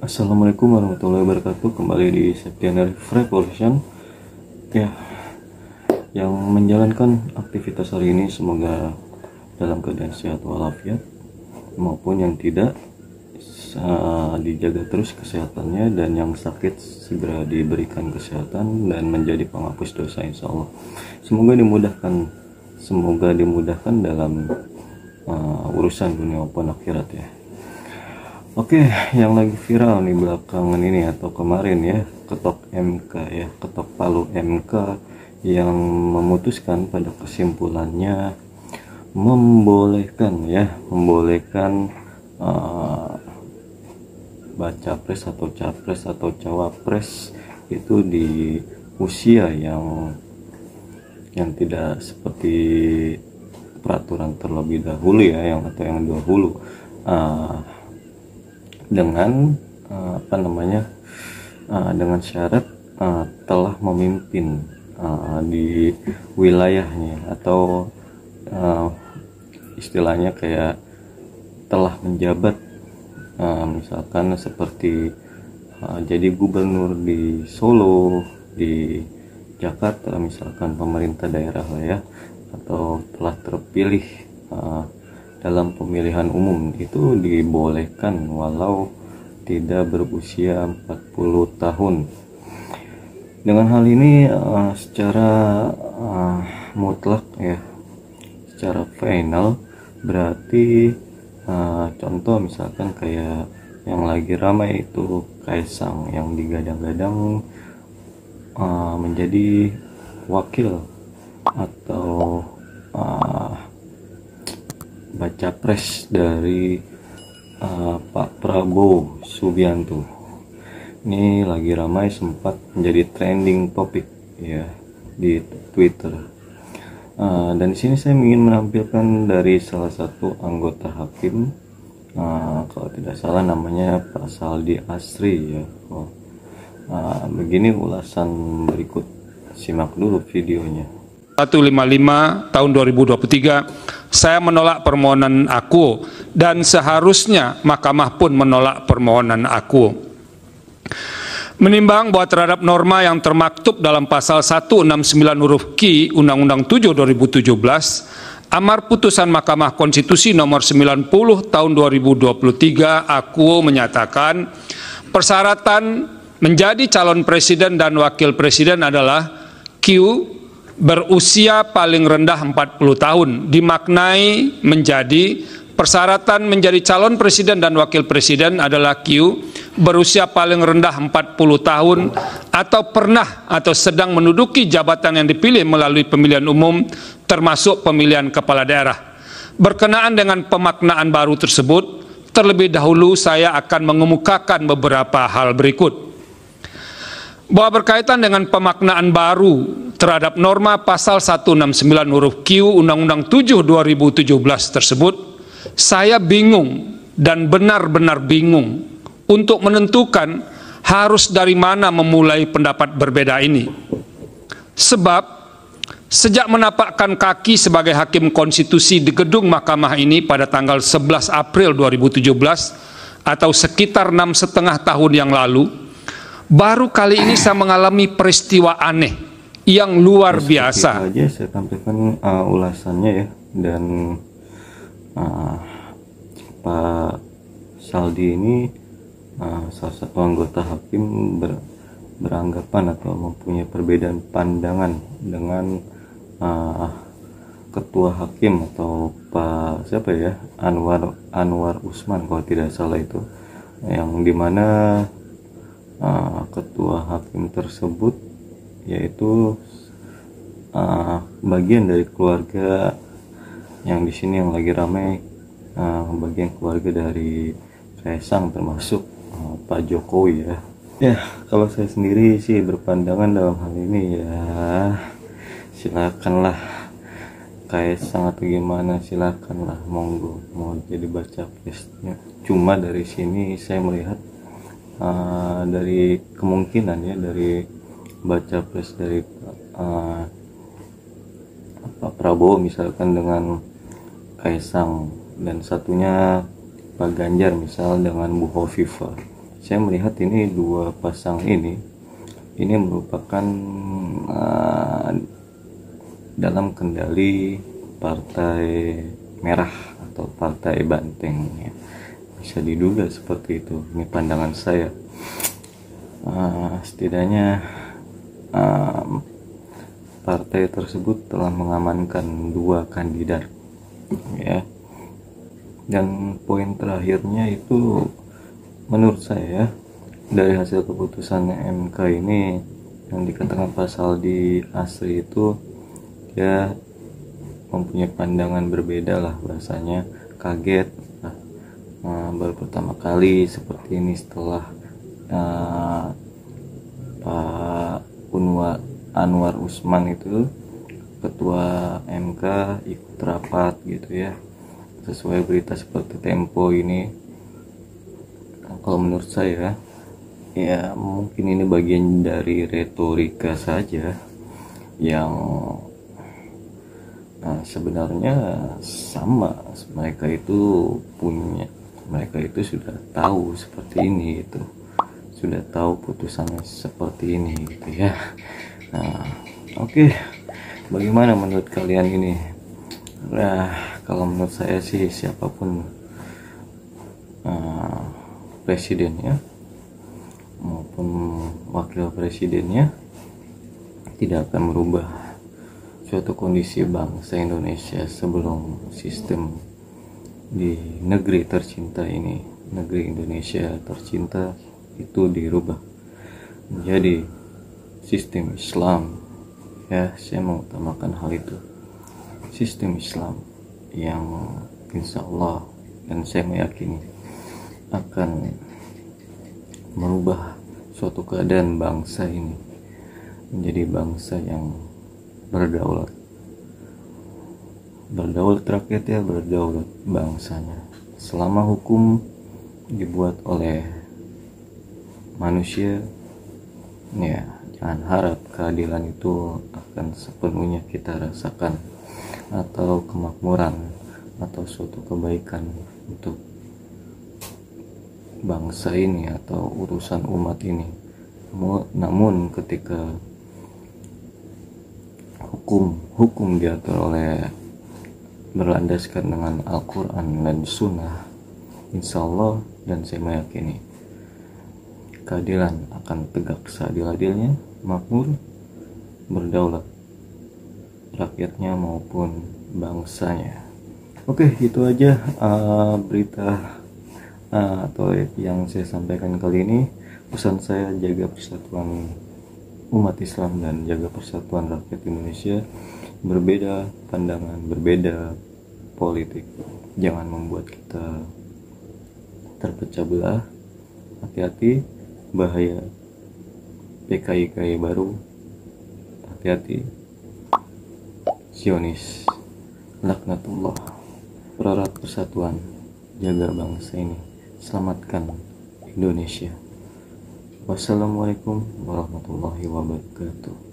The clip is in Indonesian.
Assalamualaikum warahmatullahi wabarakatuh. Kembali di Septian Revolution. Ya, yang menjalankan aktivitas hari ini semoga dalam keadaan sehat walafiat, maupun yang tidak dijaga terus kesehatannya, dan yang sakit segera diberikan kesehatan dan menjadi penghapus dosa insya Allah. Semoga dimudahkan dalam urusan dunia maupun akhirat ya. Oke, yang lagi viral nih belakangan ini atau kemarin ya, ketok MK ya, ketok palu MK yang memutuskan pada kesimpulannya membolehkan baca pres atau capres atau cawapres itu di usia yang tidak seperti peraturan terlebih dahulu ya, yang dahulu dengan dengan syarat telah memimpin di wilayahnya, atau istilahnya kayak telah menjabat, misalkan seperti jadi gubernur di Solo, di Jakarta misalkan, pemerintah daerah lah ya, atau telah terpilih dalam pemilihan umum, itu dibolehkan walau tidak berusia 40 tahun. Dengan hal ini secara mutlak ya, secara final, berarti contoh misalkan kayak yang lagi ramai itu Kaisang yang digadang-gadang menjadi wakil atau baca pres dari Pak Prabowo Subianto. Ini lagi ramai, sempat menjadi trending topik ya di Twitter. Dan di sini saya ingin menampilkan dari salah satu anggota hakim, kalau tidak salah namanya Pak Saldi Asri ya. Begini ulasan berikut, simak dulu videonya. 155 tahun 2023, saya menolak permohonan aku, dan seharusnya Mahkamah pun menolak permohonan aku. Menimbang bahwa terhadap norma yang termaktub dalam pasal 169 huruf Q Undang-Undang 7 2017, amar putusan Mahkamah Konstitusi nomor 90 tahun 2023, aku menyatakan persyaratan menjadi calon presiden dan wakil presiden adalah Q berusia paling rendah 40 tahun, dimaknai menjadi persyaratan menjadi calon presiden dan wakil presiden adalah Q berusia paling rendah 40 tahun atau pernah atau sedang menduduki jabatan yang dipilih melalui pemilihan umum termasuk pemilihan kepala daerah. Berkenaan dengan pemaknaan baru tersebut, terlebih dahulu saya akan mengemukakan beberapa hal berikut. Bahwa berkaitan dengan pemaknaan baru terhadap norma pasal 169 huruf Q Undang-Undang 7 2017 tersebut, saya bingung dan benar-benar bingung untuk menentukan harus dari mana memulai pendapat berbeda ini. Sebab sejak menapakkan kaki sebagai hakim konstitusi di gedung mahkamah ini pada tanggal 11 April 2017 atau sekitar 6,5 tahun yang lalu, baru kali ini saya mengalami peristiwa aneh yang luar biasa. Itu aja saya tampilkan ulasannya ya, dan Pak Saldi ini salah satu anggota hakim beranggapan atau mempunyai perbedaan pandangan dengan ketua hakim atau Pak siapa ya, Anwar Usman kalau tidak salah itu, yang dimana ketua hakim tersebut yaitu bagian dari keluarga yang di sini yang lagi ramai, bagian keluarga dari Kaisang, termasuk Pak Jokowi ya. Ya, kalau saya sendiri sih berpandangan dalam hal ini ya, silakanlah Kaisang atau gimana, silakanlah, monggo mau jadi baca presnya. Cuma dari sini saya melihat dari kemungkinan ya, dari baca pres dari Pak Prabowo misalkan dengan Kaisang, dan satunya Pak Ganjar misal dengan Bu Hovifah, saya melihat ini dua pasang ini merupakan dalam kendali Partai Merah atau Partai Banteng ya. Bisa diduga seperti itu, ini pandangan saya. Setidaknya partai tersebut telah mengamankan dua kandidat ya. Dan poin terakhirnya itu menurut saya dari hasil keputusan MK ini yang dikatakan pasal di ASRI itu dia mempunyai pandangan berbeda lah, bahasanya kaget baru pertama kali seperti ini setelah Pak Anwar Usman itu ketua MK ikut rapat gitu ya, sesuai berita seperti Tempo ini. Kalau menurut saya ya mungkin ini bagian dari retorika saja yang sebenarnya sama, mereka itu sudah tahu seperti ini, itu sudah tahu putusannya seperti ini gitu ya. Oke. Bagaimana menurut kalian ini? Kalau menurut saya sih siapapun presidennya maupun wakil presidennya tidak akan merubah suatu kondisi bangsa Indonesia sebelum sistem di negeri tercinta ini, negeri Indonesia tercinta itu dirubah menjadi sistem Islam ya. Saya mengutamakan hal itu, sistem Islam yang insya Allah dan saya meyakini akan merubah suatu keadaan bangsa ini menjadi bangsa yang berdaulat rakyatnya, berdaulat bangsanya. Selama hukum dibuat oleh manusia ya, jangan harap keadilan itu akan sepenuhnya kita rasakan atau kemakmuran atau suatu kebaikan untuk bangsa ini atau urusan umat ini. Namun ketika hukum diatur oleh berlandaskan dengan Al-Quran dan Sunnah, insya Allah dan saya meyakini keadilan akan tegak seadil-adilnya, makmur, berdaulat rakyatnya maupun bangsanya. Oke, itu aja berita atau yang saya sampaikan kali ini. Pesan saya, jaga persatuan umat Islam dan jaga persatuan rakyat Indonesia. Berbeda pandangan, berbeda politik, jangan membuat kita terpecah belah. Hati-hati, bahaya PKI baru, hati-hati Zionis, laknatullah. Pererat persatuan, jaga bangsa ini, selamatkan Indonesia. Wassalamualaikum warahmatullahi wabarakatuh.